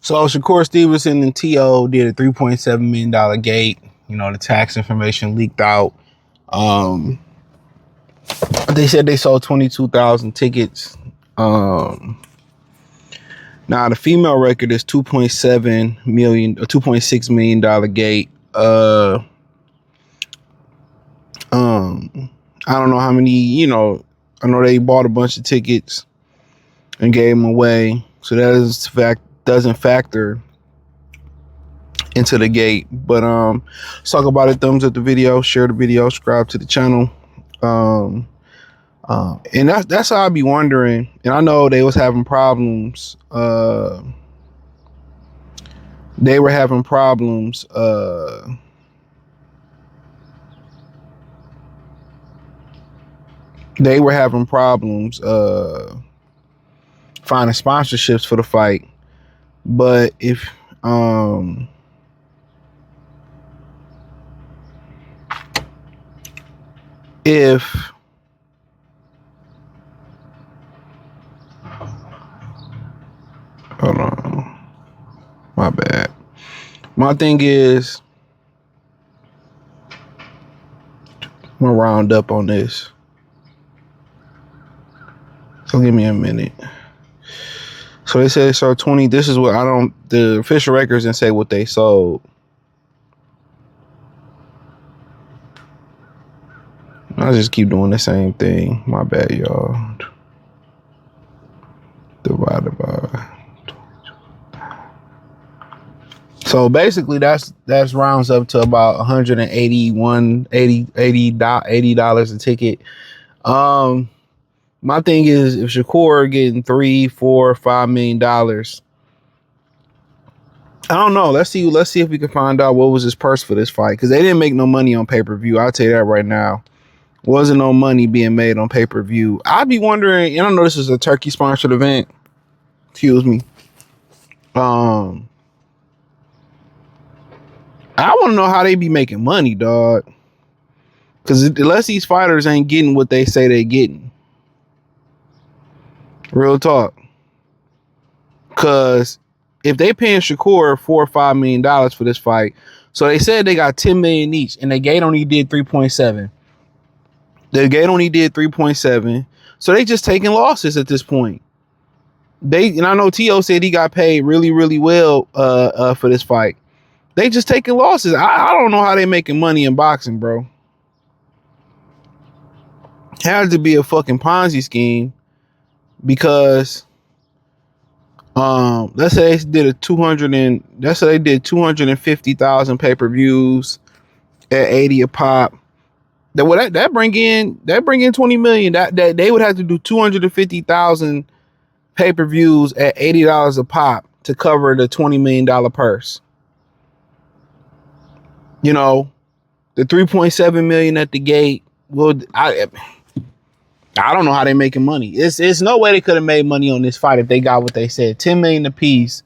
So Shakur, Stevenson, and T.O. did a $3.7 million gate. You know, the tax information leaked out. They said they sold 22,000 tickets. Now the female record is $2.7 million or $2.6 million gate. I don't know how many, you know, I know they bought a bunch of tickets and gave them away. So that is doesn't factor into the gate. But let's talk about it. Thumbs up the video, share the video, subscribe to the channel. And that's how I be wondering. And I know they was having problems. They were having problems. Finding sponsorships for the fight. But if hold on, my bad. My thing is, I'm gonna round up on this. So give me a minute. So they said they sold 20. This is what the official records didn't say what they sold. I just keep doing the same thing. My bad, y'all. Divided by. So basically that's rounds up to about $80 a ticket. My thing is, if Shakur getting $3, $4, $5 million, I don't know. Let's see if we can find out what was his purse for this fight, because they didn't make no money on pay-per-view. I'll tell you that right now. Wasn't no money being made on pay-per-view. I'd be wondering, and I know this is a Turkey sponsored event. Excuse me. I want to know how they be making money, dog. Because unless these fighters ain't getting what they say they getting. Real talk. Because if they paying Shakur $4 or $5 million for this fight, so they said they got $10 million each, and the gate only did 3.7. The gate only did 3.7. So they just taking losses at this point. And I know T.O. said he got paid really, really well for this fight. They just taking losses. I don't know how they making money in boxing, bro. It had to be a fucking Ponzi scheme. Because let's say they did 250,000 pay-per-views at 80 a pop. That bring in 20 million. That they would have to do 250,000 pay-per-views at $80 a pop to cover the $20 million purse. You know, the 3.7 million at the gate. Well, I don't know how they're making money. It's no way they could have made money on this fight if they got what they said. 10 million a piece.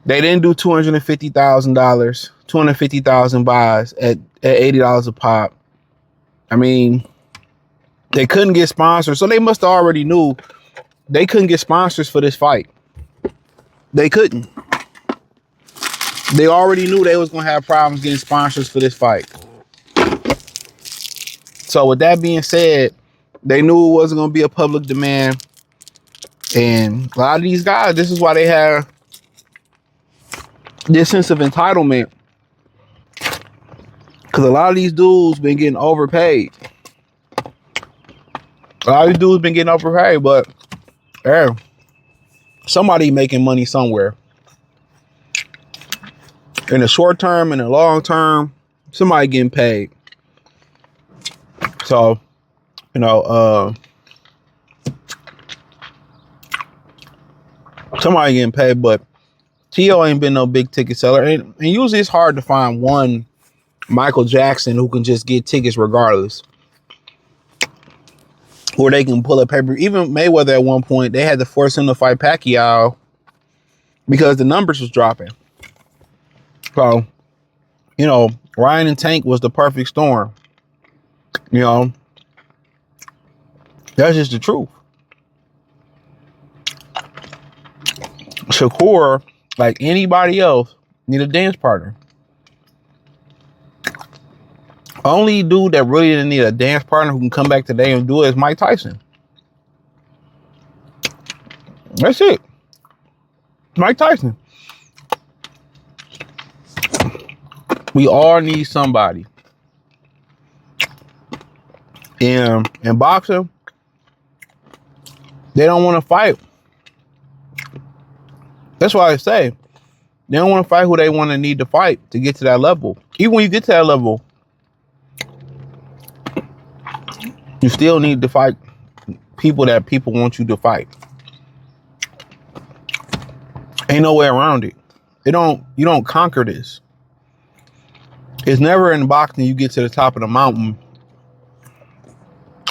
They didn't do $250,000, 250,000 buys at $80 a pop. I mean, they couldn't get sponsors, so they must have already knew they couldn't get sponsors for this fight. They couldn't. They already knew they was gonna have problems getting sponsors for this fight. So with that being said, they knew it wasn't going to be a public demand. And a lot of these guys, this is why they have this sense of entitlement. Because a lot of these dudes been getting overpaid. But somebody making money somewhere. In the short term, in the long term, somebody getting paid. So, you know, somebody getting paid, but T.O. ain't been no big ticket seller. And usually it's hard to find one Michael Jackson who can just get tickets regardless. Or they can pull a paper. Even Mayweather at one point, they had to force him to fight Pacquiao because the numbers was dropping. So, you know, Ryan and Tank was the perfect storm. You know, that's just the truth. Shakur, like anybody else, need a dance partner. Only dude that really didn't need a dance partner who can come back today and do it is Mike Tyson. That's it. Mike Tyson. We all need somebody. In boxing, they don't want to fight. That's why I say they don't want to fight who they want to need to fight to get to that level. Even when you get to that level, you still need to fight people that people want you to fight. Ain't no way around it. You don't conquer this. It's never in boxing you get to the top of the mountain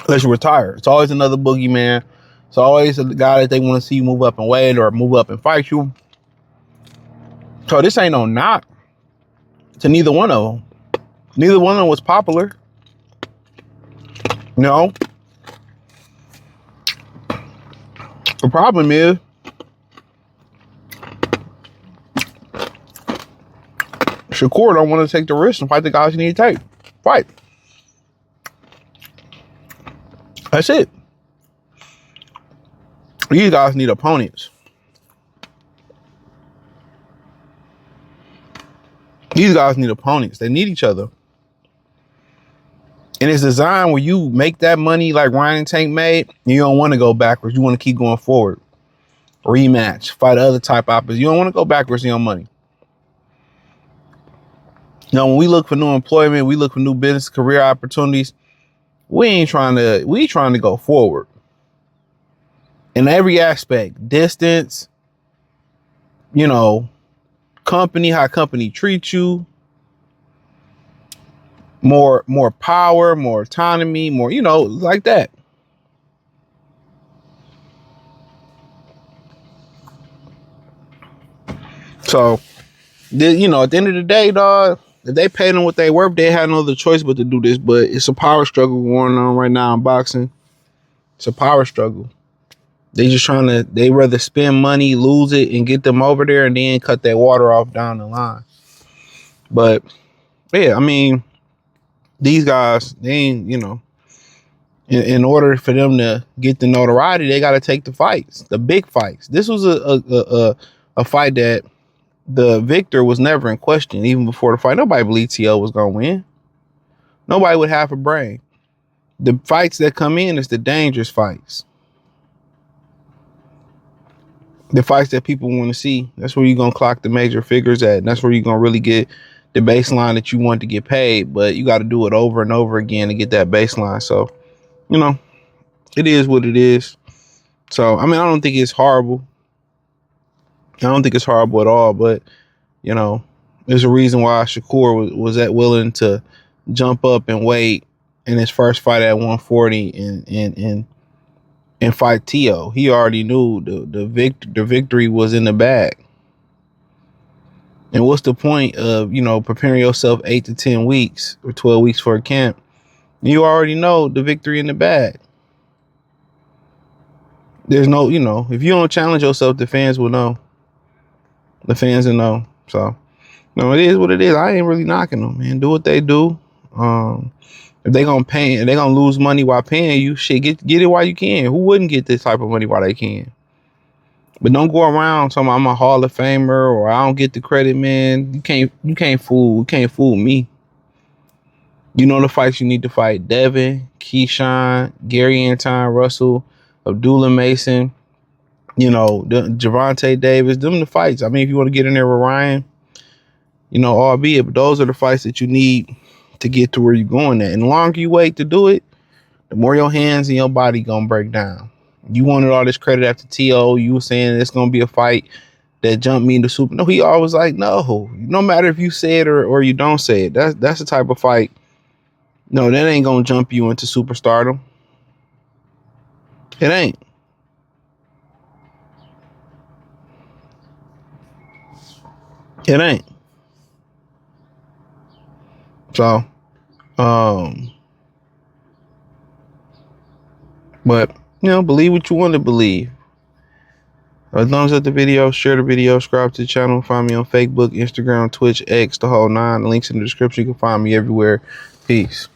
unless you retire. It's always another boogeyman. It's always a guy that they want to see you move up and weight or move up and fight you. So this ain't no knock to neither one of them. Neither one of them was popular. No. The problem is Shakur don't want to take the risk and fight the guys you need to take. Fight. That's it. These guys need opponents. These guys need opponents. They need each other. And it's designed where you make that money like Ryan and Tank made. And you don't want to go backwards. You want to keep going forward. Rematch. Fight other type opposites. You don't want to go backwards in your money. Now, when we look for new employment, we look for new business, career opportunities. We trying to go forward. In every aspect. Distance. You know. Company, how company treats you. More power, more autonomy, more, like that. So, at the end of the day, dog, if they paid them what they worth, they had no other choice but to do this. But it's a power struggle going on right now in boxing. It's a power struggle. They rather spend money, lose it, and get them over there and then cut that water off down the line. But, yeah, I mean, these guys, they ain't, in order for them to get the notoriety, they got to take the fights, the big fights. This was a fight that the victor was never in question, even before the fight. Nobody believed T.O. was going to win. Nobody would have a brain. The fights that come in is the dangerous fights. The fights that people want to see. That's where you're going to clock the major figures at. And that's where you're going to really get the baseline that you want to get paid. But you got to do it over and over again to get that baseline. So, it is what it is. So, I mean, I don't think it's horrible. I don't think it's horrible at all. But, there's a reason why Shakur was that willing to jump up and wait in his first fight at 140 and fight T.O. He already knew the victory was in the bag. And what's the point of, preparing yourself 8 to 10 weeks or 12 weeks for a camp? You already know the victory in the bag. There's no, if you don't challenge yourself, the fans will know. The fans will know. So, it is what it is. I ain't really knocking them, man. Do what they do. If they gonna pay and they gonna lose money while paying you, shit, get it while you can. Who wouldn't get this type of money while they can? But don't go around talking about I'm a Hall of Famer or I don't get the credit, man. You can't fool me. You know the fights you need to fight: Devin, Keyshawn, Gary Anton Russell, Abdullah Mason, Javante Davis. Them the fights. I mean, if you want to get in there with Ryan, albeit, but those are the fights that you need to get to where you're going at. And the longer you wait to do it, the more your hands and your body gonna break down. You wanted all this credit after T.O. You were saying it's gonna be a fight that jumped me into super. No, he always like, no matter if you say it or you don't say it. That's the type of fight. No, that ain't gonna jump you into superstardom. It ain't. It ain't. So, But, you know, believe what you want to believe. Thumbs up the video, share the video, subscribe to the channel. Find me on Facebook, Instagram, Twitch, X, the whole 9. Links in the description. You can find me everywhere. Peace.